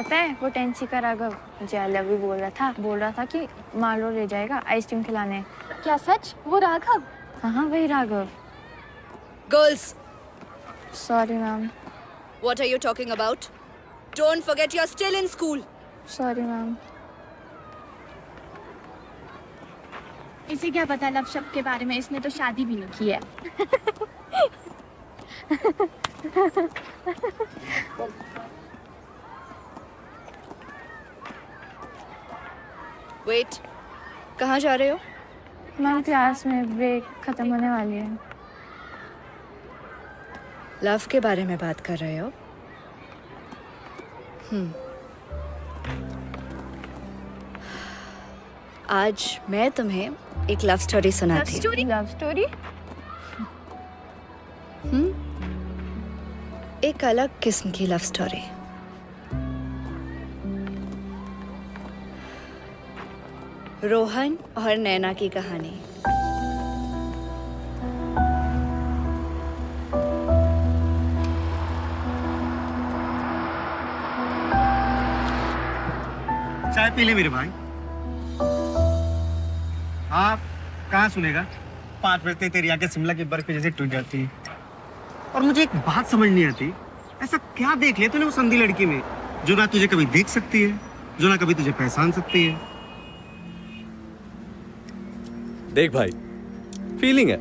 पता है वो टेंसी का राघव मुझे आई लव यू बोल रहा था कि मालो ले जाएगा आइसक्रीम खिलाने। क्या सच? वो राघव? हाँ वही Raghav. Girls, sorry ma'am. what are you talking about? Don't forget you're still in school. Sorry ma'am. इसे क्या पता लव शब्द के बारे में, इसने तो शादी भी नहीं की है। Wait, कहाँ जा रहे हो? मैम क्लास में ब्रेक खत्म होने वाली है। लव के बारे में बात कर रहे हो? आज मैं तुम्हें एक लव स्टोरी सुनाती हूँ। Love story? एक अलग किस्म की लव स्टोरी। रोहन और नैना की कहानी। चाय पी ले मेरे भाई। आप कहाँ सुनेगा? 5 बजते तेरी आंखें शिमला की बर्फ जैसे टूट जाती है। और मुझे एक बात समझ नहीं आती, ऐसा क्या देख लिया तूने वो संधी लड़की में जो ना तुझे कभी देख सकती है, जो ना कभी तुझे पहचान सकती है? देख भाई, फीलिंग है,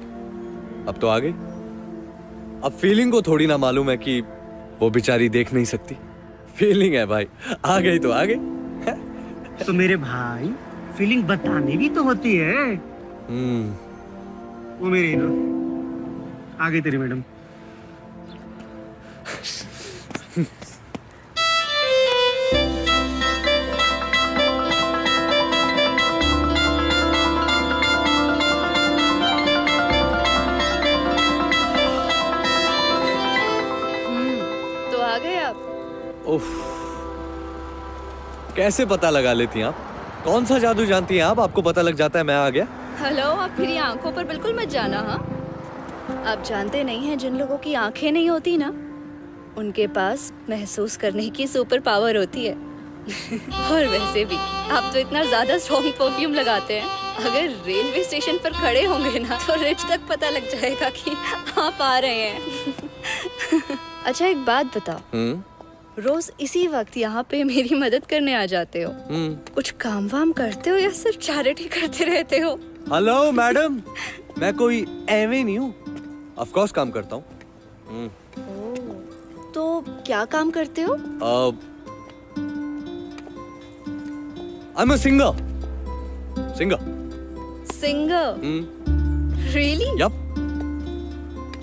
अब तो आ गई। अब फीलिंग को थोड़ी ना मालूम है कि वो बेचारी देख नहीं सकती। फीलिंग है भाई, आ गई तो आ गई। तो मेरे भाई फीलिंग बतानी भी तो होती है। वो मेरी आ गई तेरी मैडम। तो आ गए आप? उफ, कैसे पता लगा लेती हैं आप? कौन सा जादू जानती हैं आप? आपको पता लग जाता है मैं आ गया। हेलो, आप मेरी आंखों पर बिल्कुल मत जाना। हाँ, आप जानते नहीं हैं जिन लोगों की आंखें नहीं होती ना, उनके पास महसूस करने की सुपर पावर होती है। और वैसे भी आप तो इतना ज्यादा स्ट्रॉन्ग परफ्यूम लगाते हैं, अगर रेलवे स्टेशन पर खड़े होंगे ना तो रिच तक पता लग जाएगा कि आप आ रहे हैं। अच्छा एक बात बताओ, रोज इसी वक्त यहाँ पे मेरी मदद करने आ जाते हो, कुछ काम वाम करते हो या सिर्फ चैरिटी करते रहते हो? हेलो मैडम, मैं कोई एवे नहीं हूँ, ऑफ कोर्स काम करता हूँ। तो क्या काम करते हो? I'm a singer. Singer. Singer? Really? Yup.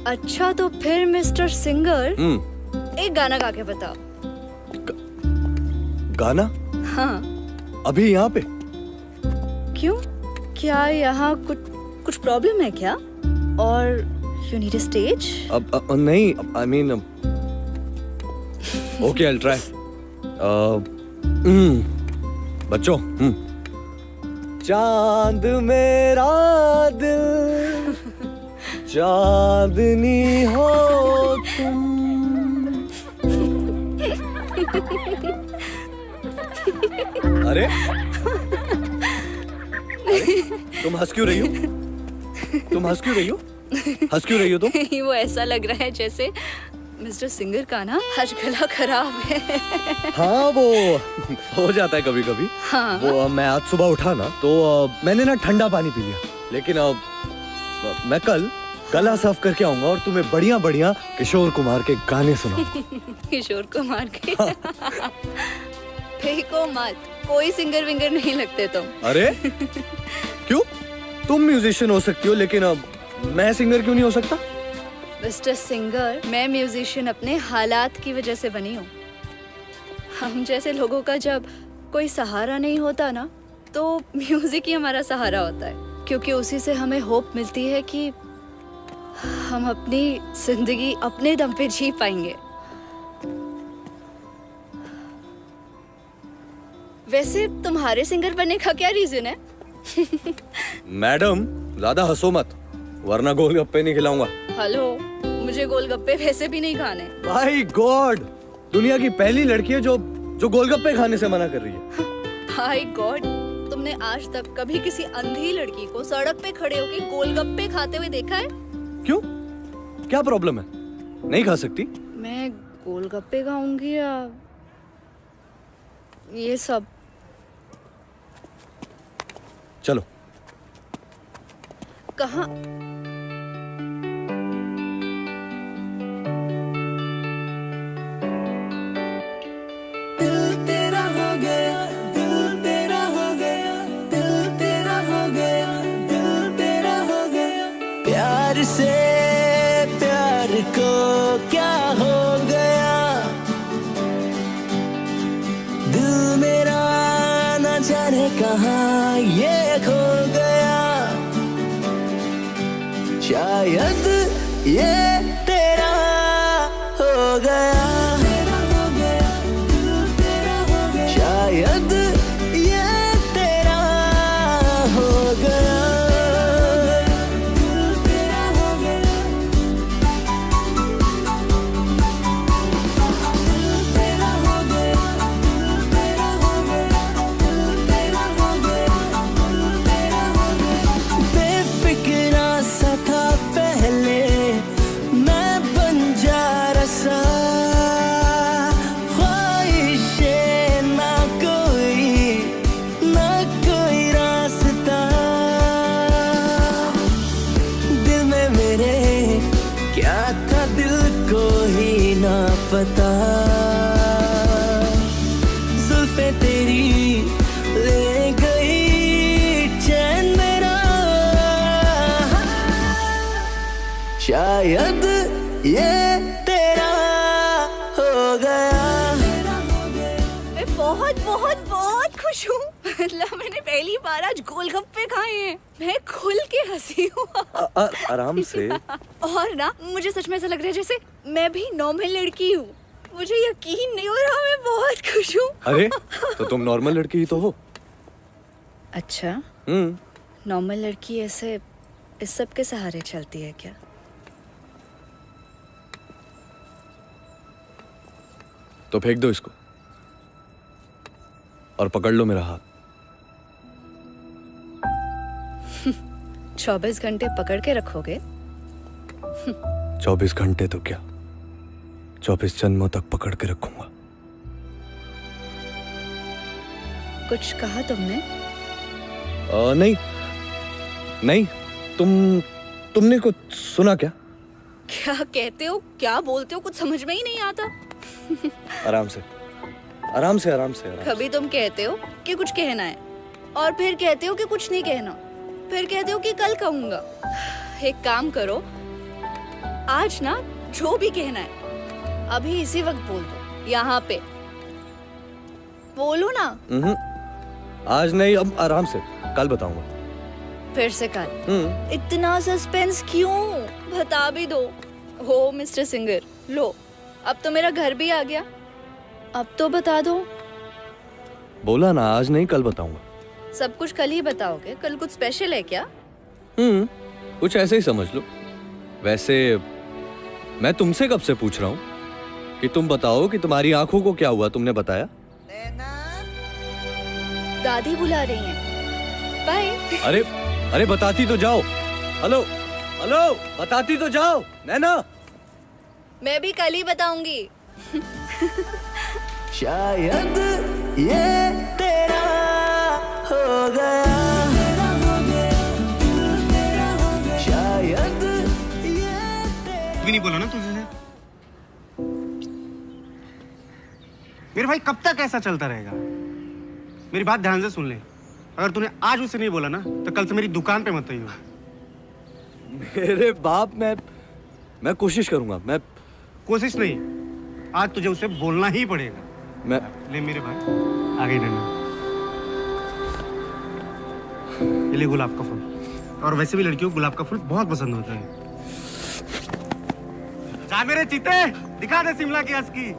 अच्छा तो फिर मिस्टर सिंगर एक गाना गा के बताओ। गाना? हाँ। अभी यहाँ पे? क्यों, क्या यहाँ कुछ प्रॉब्लम है क्या? और यू नीड अ स्टेज? अब नहीं, I mean okay, I'll try. बच्चों, चांद मेरा दिल, चांदनी हो तुम। अरे तुम हंस क्यों रही हो? तुम हंस क्यों रही हो? हंस क्यों रही हो तुम? वो ऐसा लग रहा है जैसे मिस्टर सिंगर का ना आज गला खराब है। हाँ वो हो जाता है कभी कभी। हाँ। वो मैं आज सुबह उठा ना तो मैंने ना ठंडा पानी पी लिया, लेकिन मैं कल गला साफ करके आऊंगा और तुम्हें बढ़िया बढ़िया किशोर कुमार के गाने सुनाऊंगा। किशोर कुमार के? फेंको मत, कोई सिंगर विंगर नहीं लगते तुम। अरे क्यों? तुम म्यूजिशियन हो सकती हो, लेकिन मैं सिंगर क्यों नहीं हो सकता? मिस्टर सिंगर, मैं म्यूजिशियन अपने हालात की वजह से बनी हूँ। हम जैसे लोगों का जब कोई सहारा नहीं होता ना, तो म्यूजिक ही हमारा सहारा होता है, क्योंकि उसी से हमें होप मिलती है कि हम अपनी जिंदगी अपने दम पे जी पाएंगे। वैसे तुम्हारे सिंगर बनने का क्या रीजन है? मैडम ज्यादा हंसो मत, वरना गोलगप्पे नहीं खिलाऊंगा। हेलो, मुझे गोलगप्पे वैसे भी नहीं खाने। भाई गॉड, दुनिया की पहली लड़की है जो जो गोलगप्पे खाने से मना कर रही है। हाय गॉड, तुमने आज तक कभी किसी अंधी लड़की को सड़क पे खड़े होकर गोलगप्पे खाते हुए देखा है? क्यों, क्या प्रॉब्लम है? नहीं खा सकती? मैं गोलगप्पे खाऊंगी या ये सब? चलो। कहाँ? प्यार से प्यार को क्या हो गया, दिल मेरा न जाने कहाँ ये खो गया, शायद ये तेरा हो गया, शायद ये तेरा हो गया। पता जुल्फे तेरी ले गई चैन मेरा, शायद ये तेरा हो गया। मैं बहुत बहुत बहुत खुश हूँ। मतलब मैंने पहली बार आज गोलगप्पे खाए हैं। मैं खुल के हंसी हूँ। आराम से। और ना मुझे सच में ऐसा लग रहा है जैसे मैं भी नॉर्मल लड़की हूँ। मुझे यकीन नहीं हो रहा, मैं बहुत खुश हूँ। अरे तो तुम नॉर्मल लड़की ही तो हो। अच्छा, नॉर्मल लड़की ऐसे इस सब के सहारे चलती है क्या? तो फेंक दो इसको और पकड़ लो मेरा हाथ। 24 घंटे पकड़ के रखोगे? 24 घंटे तो क्या, 24 जन्मों तक पकड़ के रखूंगा। कुछ कहा तुमने? नहीं नहीं, तुमने कुछ सुना क्या? क्या कहते हो, क्या बोलते हो, कुछ समझ में ही नहीं आता। आराम से आराम से आराम से आराम कभी तुम कहते हो कि कुछ कहना है और फिर कहते हो कि कुछ नहीं कहना, फिर कहते हो कि कल कहूंगा। एक काम करो, आज ना जो भी कहना है अभी इसी वक्त बोल दो, यहाँ पे बोलो ना। आज नहीं, अब आराम से, कल बताऊंगा। फिर से कल? इतना सस्पेंस क्यों, बता भी दो। हो मिस्टर सिंगर, लो अब तो मेरा घर भी आ गया, अब तो बता दो। बोला ना, आज नहीं कल बताऊंगा। सब कुछ कल ही बताओगे? कल कुछ स्पेशल है क्या? कुछ ऐसे ही समझ लो। वैसे मैं तुमसे कब से पूछ रहा हूँ कि तुम बताओ कि तुम्हारी आंखों को क्या हुआ, तुमने बताया? दादी बुला रही हैं। बाय। अरे अरे बताती तो जाओ। हेलो हेलो, बताती तो जाओ नैना। मैं भी कल ही बताऊंगी। शायद ये तेरा हो गया, शायद ये तेरा। भी नहीं बोला ना तुझे। मेरे भाई कब तक ऐसा चलता रहेगा? मेरी बात ध्यान से सुन ले। अगर तूने आज उसे नहीं बोला ना तो कल से मेरी दुकान पे मत आइयो। मेरे बाप, मैं कोशिश करूंगा। मैं कोशिश नहीं, आज तुझे उसे बोलना ही पड़ेगा। मैं ले मेरे भाई, आगे रहना। ये ले गुलाब का फूल। और वैसे भी लड़कियों को गुलाब का फूल बहुत पसंद होता है। जा मेरे चीते, दिखा दे शिमला की असकी।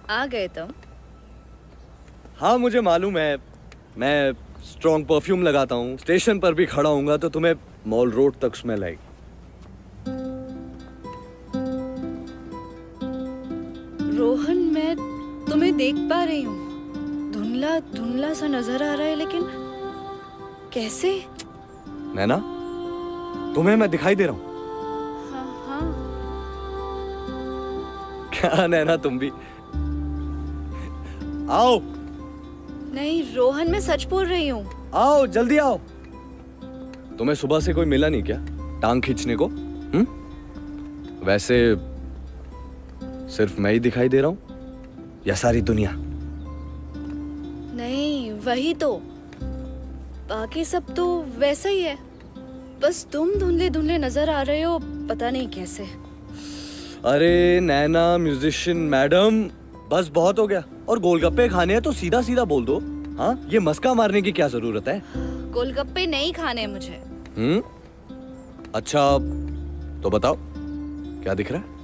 आ गए तुम। हाँ मुझे मालूम है, मैं स्ट्रॉन्ग परफ्यूम लगाता हूँ, स्टेशन पर भी खड़ा हूँगा तो तुम्हें मॉल रोड तक स्मेल आएगी। रोहन, मैं तुम्हें देख पा रही हूँ, धुंधला धुंधला सा नजर आ रहा है, लेकिन कैसे? नैना, तुम्हें मैं दिखाई दे रहा हूँ? हाँ हाँ। क्या नैना, तुम भी आओ। नहीं रोहन, मैं सच बोल रही हूँ। आओ जल्दी आओ। तुम्हें सुबह से कोई मिला नहीं क्या टांग खींचने को? वैसे सिर्फ मैं ही दिखाई दे रहा हूँ या सारी दुनिया? नहीं वही तो, बाकी सब तो वैसा ही है, बस तुम धुंधले धुंधले नजर आ रहे हो, पता नहीं कैसे। अरे नैना म्यूजिशियन मैडम, बस बहुत हो गया। और गोलगप्पे खाने हैं तो सीधा सीधा बोल दो। हाँ, ये मस्का मारने की क्या जरूरत है? गोलगप्पे नहीं खाने मुझे। अच्छा तो बताओ क्या दिख रहा है?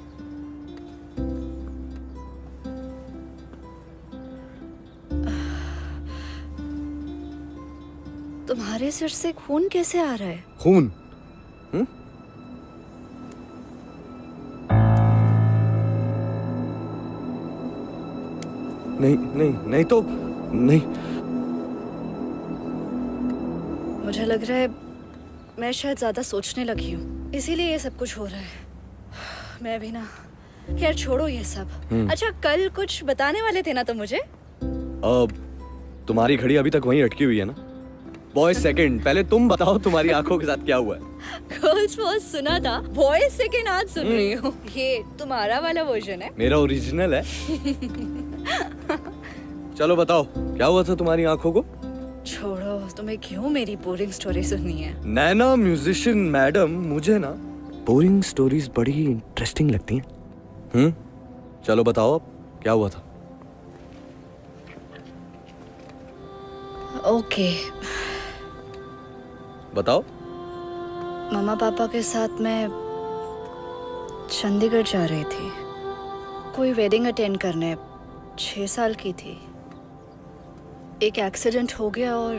तुम्हारे सिर से खून कैसे आ रहा है? खून? नहीं नहीं नहीं तो नहीं। मुझे लग रहा है मैं शायद ज्यादा सोचने लगी हूँ, इसीलिए ये सब कुछ हो रहा है। मैं भी ना, खैर छोड़ो ये सब। अच्छा कल कुछ बताने वाले थे ना तुम मुझे? तुम्हारी घड़ी अभी तक वहीं अटकी हुई है ना? बॉयज सेकंड, पहले तुम बताओ तुम्हारी आंखों के साथ क्या हुआ है? गर्ल्स फर्स्ट सुना था, बॉयज सेकंड आज सुन रही हूँ। ये तुम्हारा वाला वर्जन है? मेरा ओरिजिनल है। चलो बताओ क्या हुआ था तुम्हारी आंखों को? छोड़ो, तुम्हें क्यों मेरी बोरिंग स्टोरी सुननी है? नैना म्यूजिशियन मैडम, मुझे ना बोरिंग स्टोरीज बड़ी इंटरेस्टिंग लगती हैं। चलो बताओ अब क्या हुआ था? ओके बताओ। मम्मा पापा के साथ मैं चंडीगढ़ जा रही थी, कोई वेडिंग अटेंड करने। 6 साल की थी, एक एक्सीडेंट हो गया और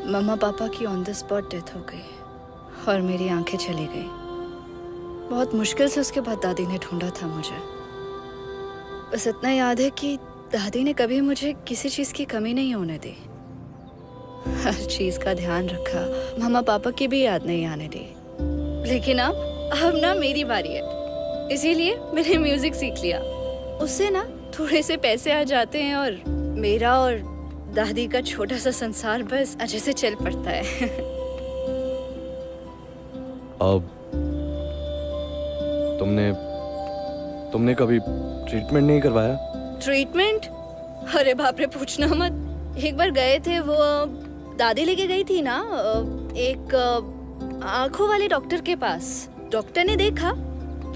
मम्मा पापा की ऑन द स्पॉट डेथ हो गई और मेरी आंखें चली गई। बहुत मुश्किल से उसके बाद दादी ने ढूंढा था मुझे। बस इतना याद है कि दादी ने कभी मुझे किसी चीज़ की कमी नहीं होने दी, हर चीज़ का ध्यान रखा, मम्मा पापा की भी याद नहीं आने दी। लेकिन अब ना मेरी बारी है, इसीलिए मैंने म्यूजिक सीख लिया। उससे ना थोड़े से पैसे आ जाते हैं और मेरा और दादी का छोटा सा संसार बस अच्छे से चल पड़ता है। अब तुमने कभी ट्रीटमेंट नहीं करवाया? ट्रीटमेंट? अरे बाप रे, पूछना मत। एक बार गए थे, वो दादी लेके गई थी ना एक आंखों वाले डॉक्टर के पास। डॉक्टर ने देखा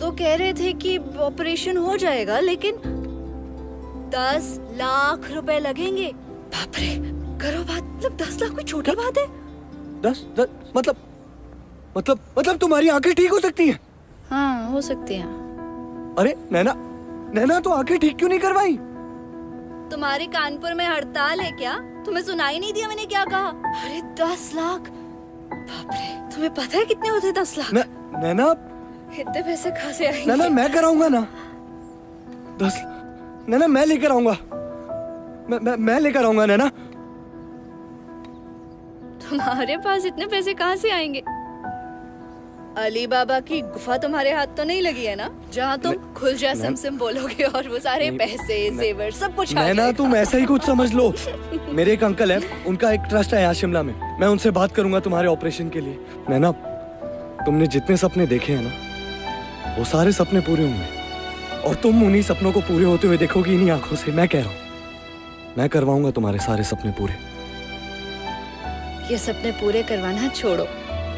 तो कह रहे थे कि ऑपरेशन हो जाएगा, लेकिन 10 लाख रुपए लगेंगे। बाप रे, करो बात, मतलब 10 लाख कोई छोटी बात है? 10 मतलब तुम्हारी आंखें ठीक हो सकती हैं? हाँ हो सकती हैं। अरे नैना तो आंखें ठीक क्यों नहीं करवाई? तुम्हारे कानपुर में हड़ताल है क्या? तुम्हें सुनाई नहीं दिया मैंने क्या कहा? अरे 10 लाख, बाप रे, तुम्हें पता है कितने होते 10 लाख? नैना इतने पैसे कहाँ से आएंगे? नैना मैं कराऊंगा ना 10। नैना मैं लेकर आऊंगा, मैं लेकर आऊंगा नैना। तुम्हारे पास इतने पैसे कहाँ से आएंगे? अली बाबा की गुफा तुम्हारे हाथ तो नहीं लगी है ना, जहाँ तुम खुल जा सिम बोलोगे और वो सारे पैसे जेवर सब कुछ आ नैना जाएगा। तुम ऐसा ही कुछ समझ लो। मेरे एक अंकल है, उनका एक ट्रस्ट है यहाँ शिमला में, मैं उनसे बात करूंगा तुम्हारे ऑपरेशन के लिए। नैना तुमने जितने सपने देखे हैं ना, वो सारे सपने पूरे होंगे और तुम उन्हीं सपनों को पूरे होते हुए देखोगी इन्हीं आंखों से। मैं कह रहा हूँ, मैं करवाऊंगा तुम्हारे सारे सपने पूरे। ये सपने पूरे करवाना छोड़ो,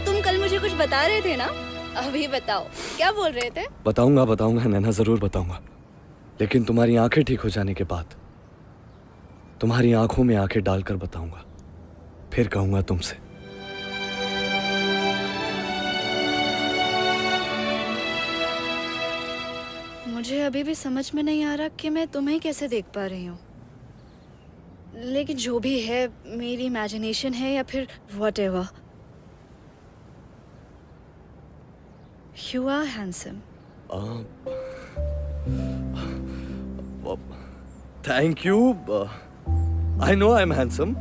तुम कल मुझे कुछ बता रहे थे ना, अभी बताओ क्या बोल रहे थे? बताऊंगा नैना, जरूर बताऊंगा, लेकिन तुम्हारी आंखें ठीक हो जाने के बाद तुम्हारी आंखों में आंखें डालकर बताऊंगा, फिर कहूंगा तुमसे। मुझे अभी भी समझ में नहीं आ रहा कि मैं तुम्हें कैसे देख पा रही हूँ। लेकिन जो भी है, मेरी इमेजिनेशन है या फिर whatever, you are handsome. Thank you. I know I am handsome.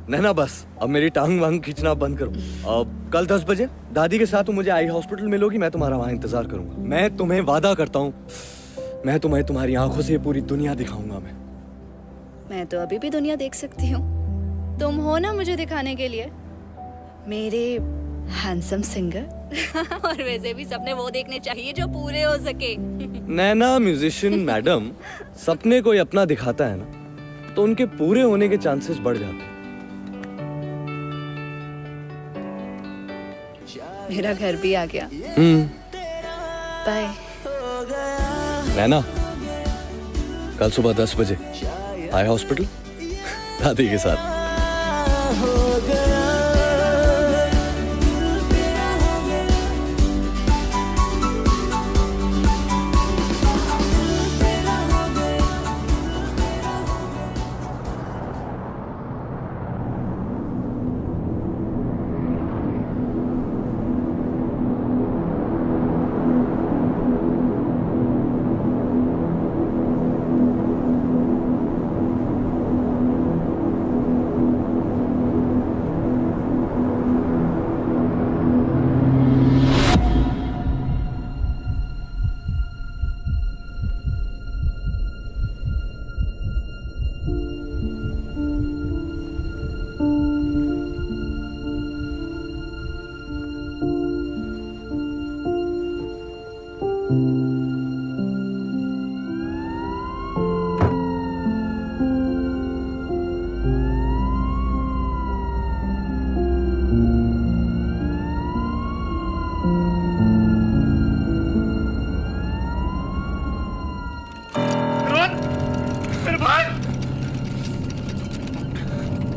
Naina बस अब मेरी टांग वांग खींचना बंद करो। कल 10 बजे दादी के साथ तुम मुझे आई हॉस्पिटल मिलोगी, मैं तुम्हारा वहां इंतजार करूंगा। मैं तुम्हें वादा करता हूँ, मैं तुम्हें तुम्हारी आंखों से पूरी दुनिया दिखाऊंगा। मैं तो अभी भी दुनिया देख सकती हूँ, तुम हो ना मुझे दिखाने के लिए मेरे हैंडसम सिंगर। और वैसे भी सपने वो देखने चाहिए जो पूरे हो सके। नैना म्यूजिशियन मैडम, सपने कोई अपना दिखाता है ना तो उनके पूरे होने के चांसेस बढ़ जाते हैं। मेरा घर भी आ गया। बाय नैना, कल सुबह 10 बजे आई हॉस्पिटल दादी के साथ।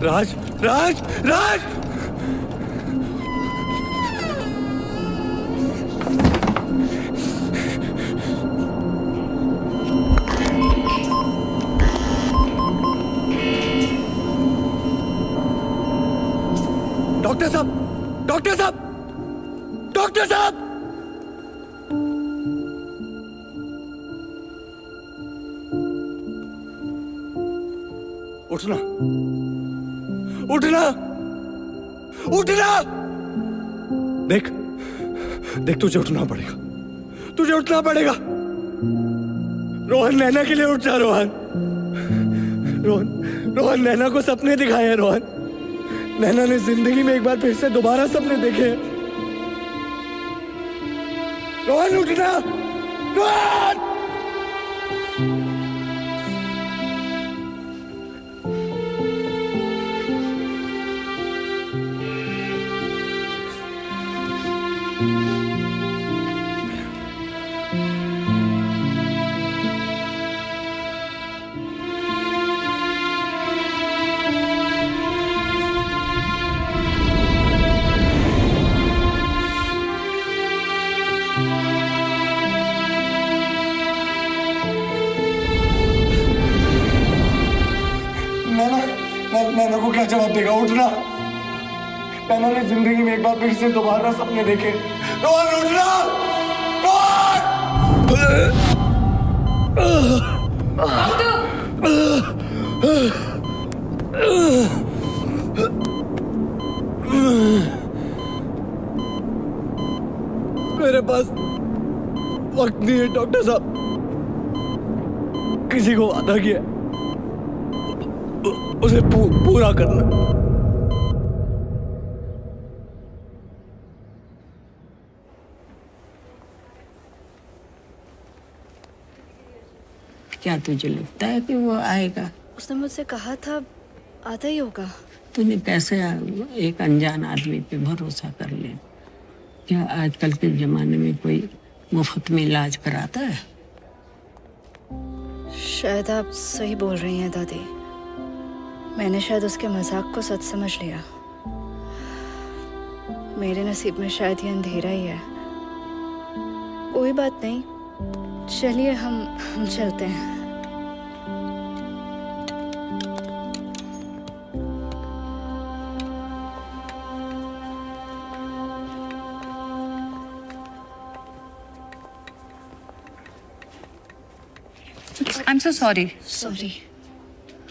राज, राज, राज! डॉक्टर साहब, डॉक्टर साहब, डॉक्टर साहब! उठना, उठना, उठना! देख, देख तुझे उठना पड़ेगा, तुझे उठना पड़ेगा। रोहन, नैना के लिए उठ जा रोहन। रोहन, रोहन नैना को सपने दिखाए हैं रोहन। नैना ने जिंदगी में एक बार फिर से दोबारा सपने देखे हैं। रोहन उठना, रोहन! नैना को क्या जवाब देगा? उठना। नैना ने जिंदगी में एक बार फिर से दोबारा सपने देखे। रोहन उठना, मेरे पास वक्त नहीं है डॉक्टर साहब। किसी को वादा किया उसे पूरा करना। क्या तुझे लगता है कि वो आएगा? उसने मुझसे कहा था आता ही होगा। तूने कैसे एक अनजान आदमी पे भरोसा कर ले? क्या आजकल के जमाने में कोई मुफ्त में इलाज कराता है? शायद आप सही बोल रही हैं दादी। मैंने शायद उसके मजाक को सच समझ लिया। मेरे नसीब में शायद ये अंधेरा ही है। कोई बात नहीं, चलिए हम चलते हैं। I'm so sorry. सॉरी।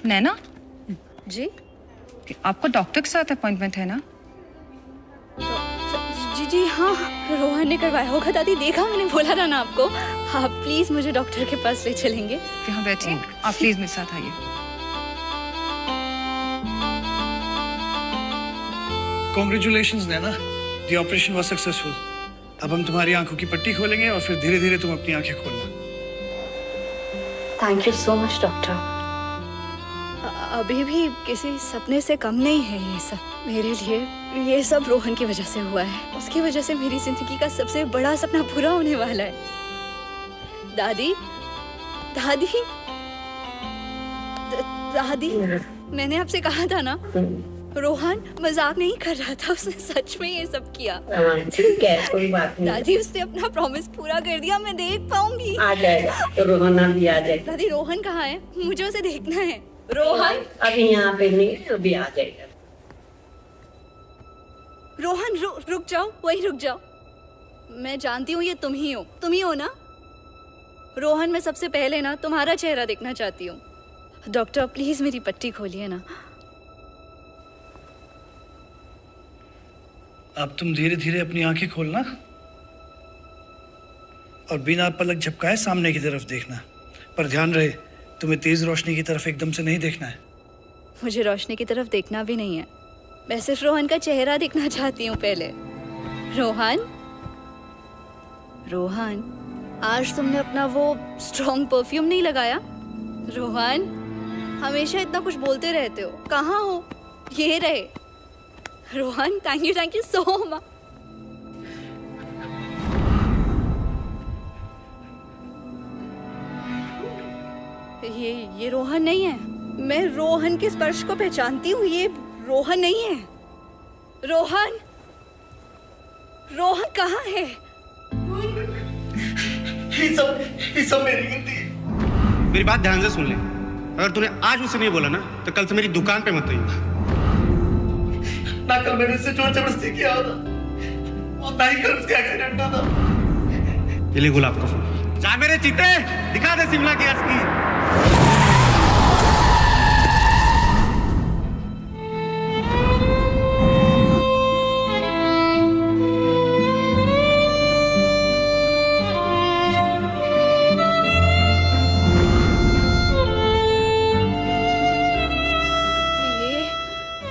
नैना, जी आपको डॉक्टर के साथ अपॉइंटमेंट है ना? जी जी हाँ, रोहन ने करवाया होगा दादी, देखा मैंने बोला था ना आपको। आप प्लीज मुझे डॉक्टर के पास ले चलेंगे। यहाँ बैठिए, आप प्लीज मेरे साथ आइए। Congratulations Naina, the operation was successful. अब हम तुम्हारी आंखों की पट्टी खोलेंगे और फिर धीरे धीरे तुम अपनी आंखें खोलना। Thank you so much doctor. अभी भी किसी सपने से कम नहीं है ये सब मेरे लिए। ये सब रोहन की वजह से हुआ है। उसकी वजह से मेरी जिंदगी का सबसे बड़ा सपना पूरा होने वाला है। दादी, दादी, दादी, मैंने आपसे कहा था ना, रोहन मजाक नहीं कर रहा था, उसने सच में ये सब किया। ठीक है, कोई बात नहीं। दादी, उसने अपना प्रॉमिस पूरा कर दिया, मैं देख पाऊंगी। आ जाएगा, तो रोहन भी आ जाएगा। दादी, रोहन कहाँ है? मुझे उसे देखना है। रोहन, अभी यहाँ पे नहीं है, अभी आ जाएगा। रोहन रुक जाओ, वही रुक जाओ। मैं जानती हूँ ये तुम ही हो ना? रोहन, मैं सबसे पहले ना तुम्हारा चेहरा देखना चाहती हूँ। डॉक्टर प्लीज मेरी पट्टी खोलिए ना। अब तुम धीरे धीरे अपनी आंखें खोलना और बिना पलक झपकाए सामने की तरफ देखना। पर ध्यान रहे, तुम्हें तेज रोशनी की तरफ एकदम से नहीं देखना है। मुझे रोशनी की तरफ देखना भी नहीं है, मैं सिर्फ रोहन का चेहरा देखना चाहती हूँ पहले। रोहन, रोहन, आज तुमने अपना वो स्ट्रॉन्ग परफ्यूम नहीं लगाया? रोहन, हमेशा इतना कुछ बोलते रहते हो, कहाँ हो? ये रहे। Rohan, thank you so much. ये रोहन नहीं है। मैं रोहन के स्पर्श को पहचानती हूँ, ये रोहन नहीं है। रोहन, रोहन कहाँ है? ये सब मेरी गलती है। मेरी बात ध्यान से सुन ले। अगर तूने आज मुझसे नहीं बोला ना, तो कल से मेरी दुकान पे मत आइए। ना कल मैंने उससे जोर जबरदस्ती किया था, और ना ही कल उसका एक्सीडेंट हुआ था। ये ले गुलाब का फूल। जा मेरे चीते, दिखा दे शिमला की असली।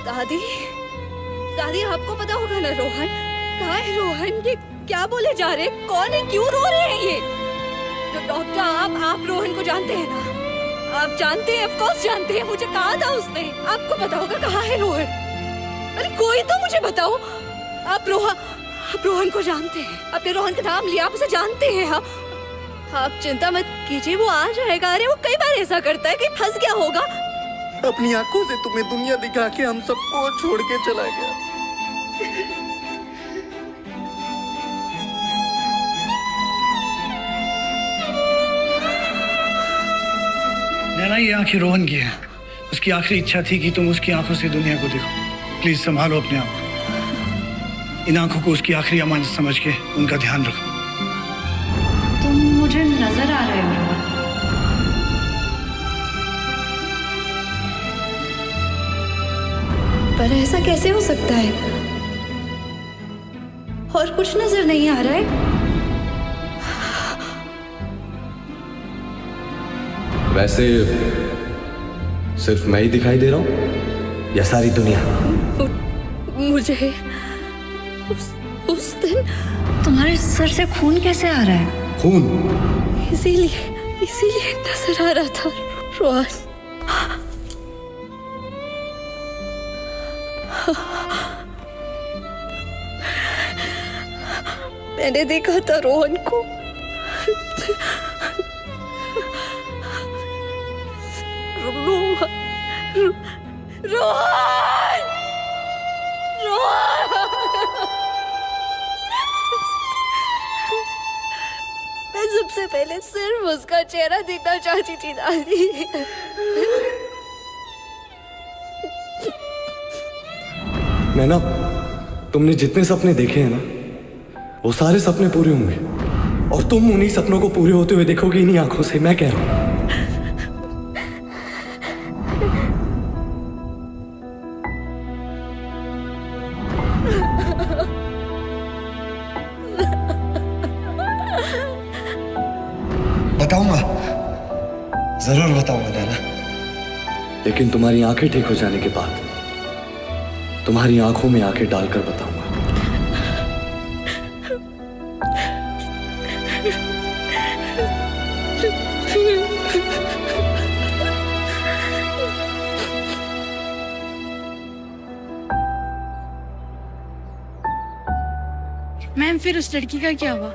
दादी, दादी, आपको पता होगा ना रोहन कहाँ है? रोहन, ये क्या बोले जा रहे? कौन है? क्यों रो रहे हैं ये? तो डॉक्टर, आप रोहन को जानते हैं ना? आप जानते हैं, ऑफ कोर्स जानते हैं। मुझे कहा था उसने। आपको पता होगा कहाँ है रोहन। अरे कोई तो मुझे बताओ। आप रोहन को जानते हैं। आपने रोहन का नाम लिया, आप उसे जानते हैं। आप चिंता मत कीजिए, वो आ जाएगा। अरे वो कई बार ऐसा करता है, कहीं फंस गया होगा। अपनी आंखों से तुम्हें दुनिया दिखा के हम सबको छोड़ के चला गया। नैना, ये आंखें रोहन की हैं। उसकी आखिरी इच्छा थी कि तुम उसकी आंखों से दुनिया को देखो। प्लीज संभालो अपने आप को। इन आंखों को उसकी आखिरी अमानत समझ के उनका ध्यान रखो। तुम मुझे नजर आ रहे हो। पर ऐसा कैसे हो सकता है? और कुछ नजर नहीं आ रहा है। वैसे सिर्फ मैं ही दिखाई दे रहा हूँ या सारी दुनिया? मुझे उस दिन तुम्हारे सर से खून कैसे आ रहा है? खून? इसीलिए नजर आ रहा था रोहन। मैंने देखा था रोहन को। रोहन, मैं सब सबसे पहले सिर्फ उसका चेहरा देखना चाहती थी दादी। नैना, तुमने जितने सपने देखे हैं ना, वो सारे सपने पूरे होंगे और तुम उन्हीं सपनों को पूरे होते हुए देखोगे इन्हीं आंखों से, मैं कह रहा हूं। बताऊंगा, जरूर बताऊंगा नैना। लेकिन तुम्हारी आंखें ठीक हो जाने के बाद तुम्हारी आंखों में आंखें डालकर बताऊंगा। मैम फिर उस लड़की का क्या हुआ?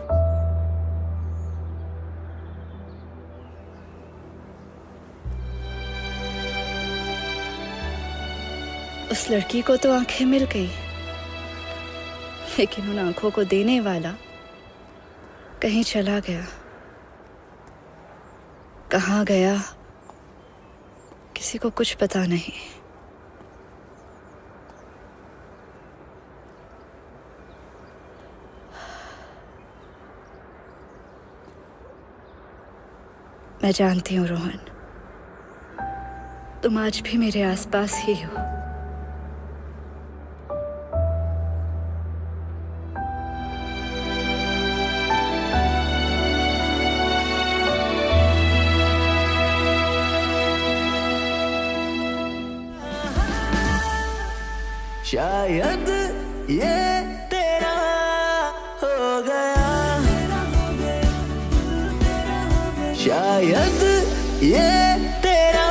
उस लड़की को तो आंखें मिल गई, लेकिन उन आंखों को देने वाला कहीं चला गया। कहाँ गया किसी को कुछ पता नहीं। मैं जानती हूँ रोहन, तुम आज भी मेरे आसपास ही हो। शायद ये तेरा हो गया, शायद ये तेरा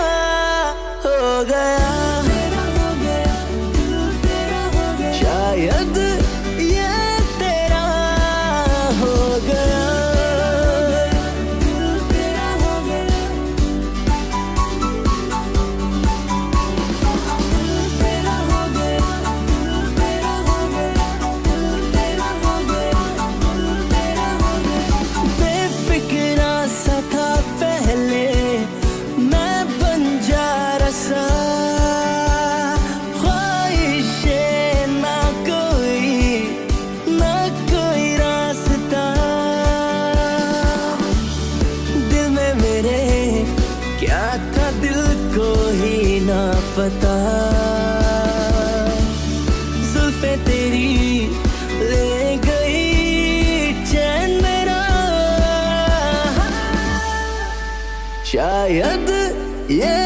हो गया, शायद ये तेरा हो गया। बेफिक्रा सा था पहले मैं बंजारा सा, ख्वाहिशें ना कोई रास्ता। दिल में मेरे क्या था दिल को ही ना पता, जुल्फे तेरी ले गई चैन मेरा। शायद ये